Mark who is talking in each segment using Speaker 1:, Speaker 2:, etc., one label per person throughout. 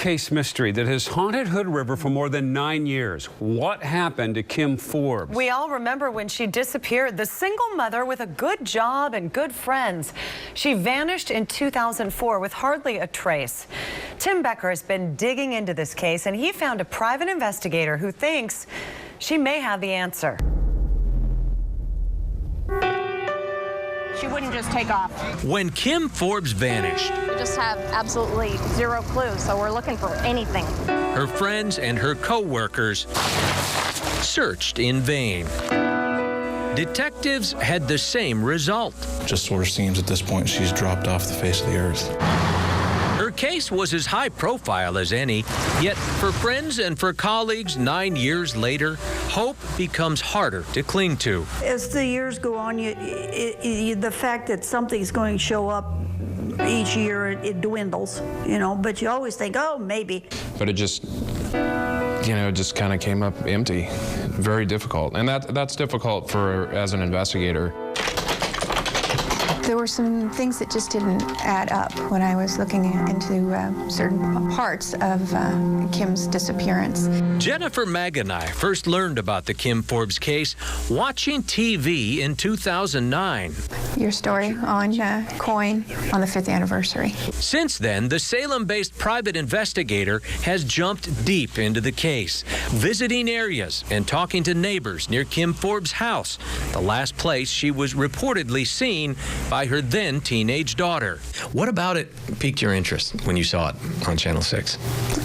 Speaker 1: case mystery that has haunted Hood River for more than 9 years. What happened to Kim Forbes?
Speaker 2: We all remember when she disappeared, the single mother with a good job and good friends. She vanished in 2004 with hardly a trace. Tim Becker has been digging into this case, and he found a private investigator who thinks she may have the answer.
Speaker 3: She wouldn't just take off.
Speaker 4: When Kim Forbes vanished,
Speaker 3: We just have absolutely zero clues, so we're looking for anything.
Speaker 4: her friends and her co-workers searched in vain. Detectives had the same result.
Speaker 5: Just sort of seems at this point she's dropped off the face of the earth.
Speaker 4: Her case was as high profile as any, yet for friends and for colleagues 9 years later, hope becomes harder to cling to.
Speaker 6: As the years go on, the fact that something's going to show up each year, it dwindles, but you always think, oh, maybe.
Speaker 7: But it just, just kind of came up empty. Very difficult. And that's difficult as an investigator.
Speaker 8: There were some things that just didn't add up when I was looking into certain parts of Kim's disappearance.
Speaker 4: Jennifer Mag and I first learned about the Kim Forbes case watching TV in 2009.
Speaker 8: Your story on Coin on the 5th anniversary.
Speaker 4: Since then, the Salem-based private investigator has jumped deep into the case, visiting areas and talking to neighbors near Kim Forbes' house, the last place she was reportedly seen by her then teenage daughter. What about it piqued your interest when you saw it on Channel 6?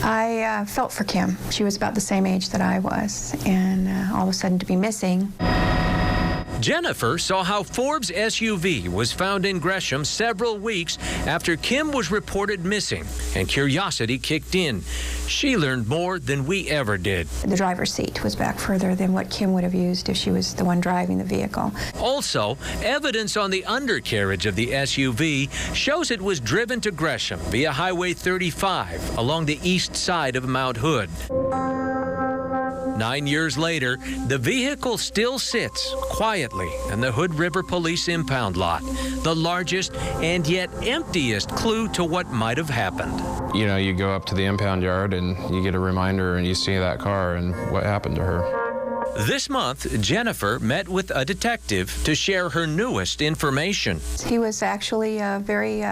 Speaker 8: I felt for Kim. She was about the same age that I was, and all of a sudden to be missing.
Speaker 4: Jennifer saw how Forbes' SUV was found in Gresham several weeks after Kim was reported missing, and curiosity kicked in. She learned more than we ever did.
Speaker 8: The driver's seat was back further than what Kim would have used if she was the one driving the vehicle.
Speaker 4: Also, evidence on the undercarriage of the SUV shows it was driven to Gresham via Highway 35 along the east side of Mount Hood. 9 years later, the vehicle still sits quietly in the Hood River Police impound lot, the largest and yet emptiest clue to what might have happened.
Speaker 7: You go up to the impound yard and you get a reminder and you see that car and what happened to her.
Speaker 4: This month, Jennifer met with a detective to share her newest information.
Speaker 8: He was actually very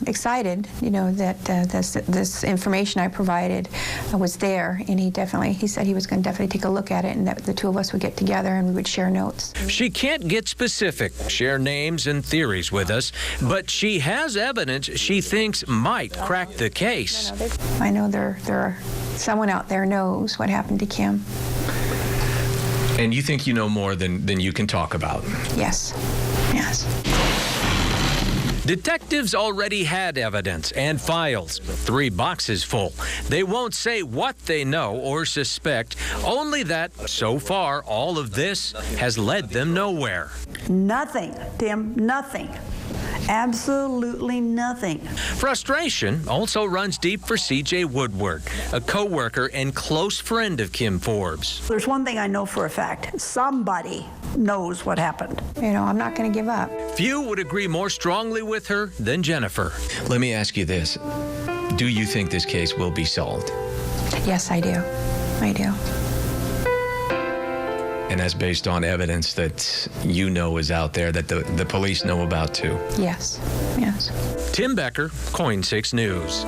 Speaker 8: excited, that this information I provided was there, and he said he was going to definitely take a look at it, and that the two of us would get together and we would share notes.
Speaker 4: She can't get specific, share names and theories with us, but she has evidence she thinks might crack the case.
Speaker 8: I know there are someone out there knows what happened to Kim.
Speaker 4: And you think you know more than you can talk about?
Speaker 8: Yes. Yes.
Speaker 4: Detectives already had evidence and files, 3 boxes full. They won't say what they know or suspect, only that, so far, all of this has led them nowhere.
Speaker 6: Nothing, Tim, nothing. Absolutely nothing.
Speaker 4: Frustration also runs deep for C.J. Woodward, a co-worker and close friend of Kim Forbes.
Speaker 6: There's one thing I know for a fact. Somebody knows what happened.
Speaker 8: I'm not going to give up.
Speaker 4: Few would agree more strongly with her than Jennifer. Let me ask you this. Do you think this case will be solved?
Speaker 8: Yes, I do. I do.
Speaker 4: And that's based on evidence that is out there, that the police know about too?
Speaker 8: Yes. Yes.
Speaker 4: Tim Becker, Coin 6 News.